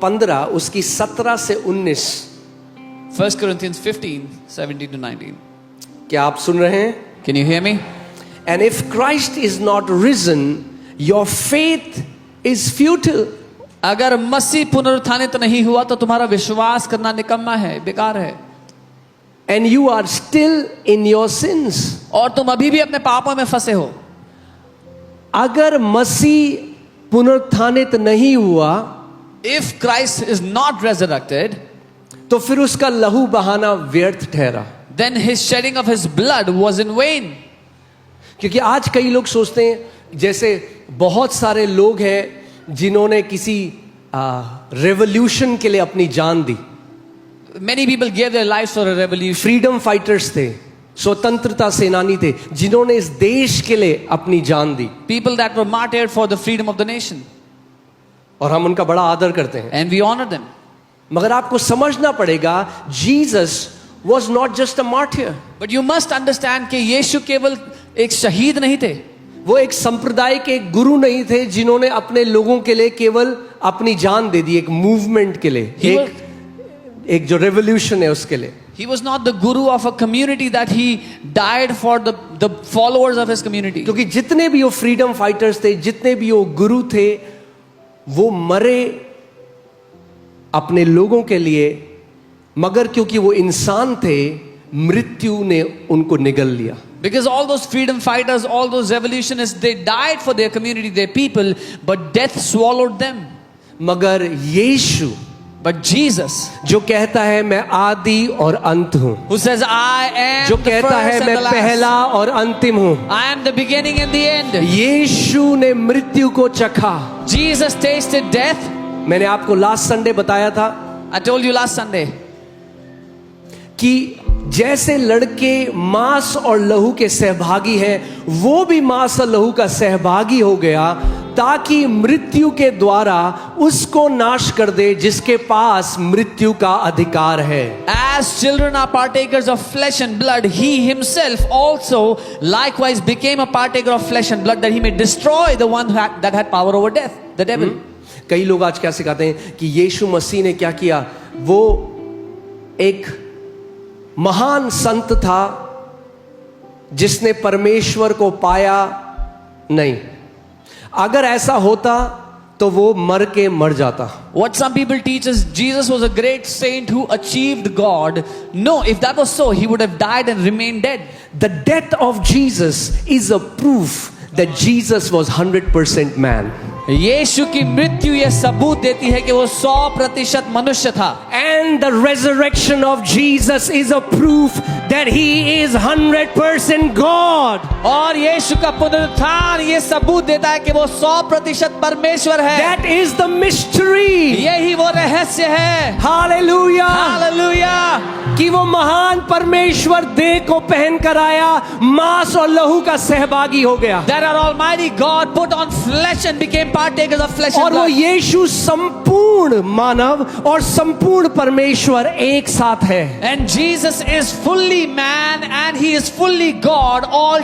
15 उसकी 17 से 19। 1 Corinthians 15, 17 to 19. क्या आप सुन रहे हैं? Can you hear me? And if Christ is not risen, your faith is futile. अगर मसीह पुनरुत्थानित नहीं हुआ तो तुम्हारा विश्वास करना निकम्मा है, बेकार है। And you are still in your sins. और तुम अभी भी अपने पापों में फंसे हो। अगर मसीह पुनरुत्थानित नहीं हुआ, If Christ is not resurrected, तो फिर उसका लहू बहाना व्यर्थ ठहरा। then his shedding of his blood was in vain. क्योंकि आज कई लोग सोचते हैं, जैसे बहुत सारे लोग हैं जिन्होंने किसी रेवोल्यूशन के लिए अपनी जान दी। Many people gave their lives for a revolution. Freedom fighters थे, स्वतंत्रता सेनानी थे, जिन्होंने इस देश के लिए अपनी जान दी। People that were martyred for the freedom of the nation. और हम उनका बड़ा आदर करते हैं। And we honor them. मगर आपको समझना पड़ेगा, Jesus was not just a martyr. But you must understand कि यीशु केवल एक शहीद नहीं थे। वो एक संप्रदाय के गुरु नहीं थे जिन्होंने अपने लोगों के लिए केवल अपनी जान दे दी, एक मूवमेंट के लिए, एक जो रेवोल्यूशन है उसके लिए। He was not the guru of a community that he died for the followers of his community. क्योंकि जितने भी वो फ्रीडम फाइटर्स थे, जितने भी वो गुरु थे, वो मरे अपने लोगों के लिए, मगर क्योंकि वो इंसान थे, मृत्यु ने उनको निगल लिया। Because all those freedom fighters, all those revolutionists, they died for their community, their people, but death swallowed them. मगर यीशु, but Jesus, जो कहता है मैं आदि और अंत हूं, who says I am जो the कहता है first मैं and the last, पहला और अंतिम हूं, I am the beginning and the end. यीशु ने मृत्यु को चखा। Jesus tasted death. मैंने आपको लास्ट संडे बताया था I told you last Sunday कि जैसे लड़के मांस और लहू के सहभागी हैं, वो भी मांस और लहू का सहभागी हो गया, ताकि मृत्यु के द्वारा उसको नाश कर दे जिसके पास मृत्यु का अधिकार है। As children are partakers of flesh and blood, he himself also likewise became a partaker of flesh and blood, that he may destroy the one that had power over death, the devil. कई लोग आज क्या सिखाते हैं कि यीशु मसीह ने क्या किया, वो एक महान संत था जिसने परमेश्वर को पाया नहीं। अगर ऐसा होता तो वो मर के मर जाता। What some people teach is Jesus was a great saint who achieved God. No, if that was so, he would have died and remained dead. The death of Jesus is a proof that Jesus was 100% man. यीशु की मृत्यु यह सबूत देती है कि वो 100% मनुष्य था। And the resurrection of Jesus is a proof that he is 100% God. और यीशु का पुनरुत्थान ये सबूत देता है कि वो 100% परमेश्वर है। That is the mystery. यही वो रहस्य है। Hallelujah. Hallelujah. कि वो महान परमेश्वर देह को पहन कर आया, मांस और लहू का सहभागी हो गया। That our Almighty God put on flesh and became partakers of flesh and और वो blood. यीशु संपूर्ण मानव और संपूर्ण परमेश्वर एक साथ है। And Jesus is fully man and he is fully God all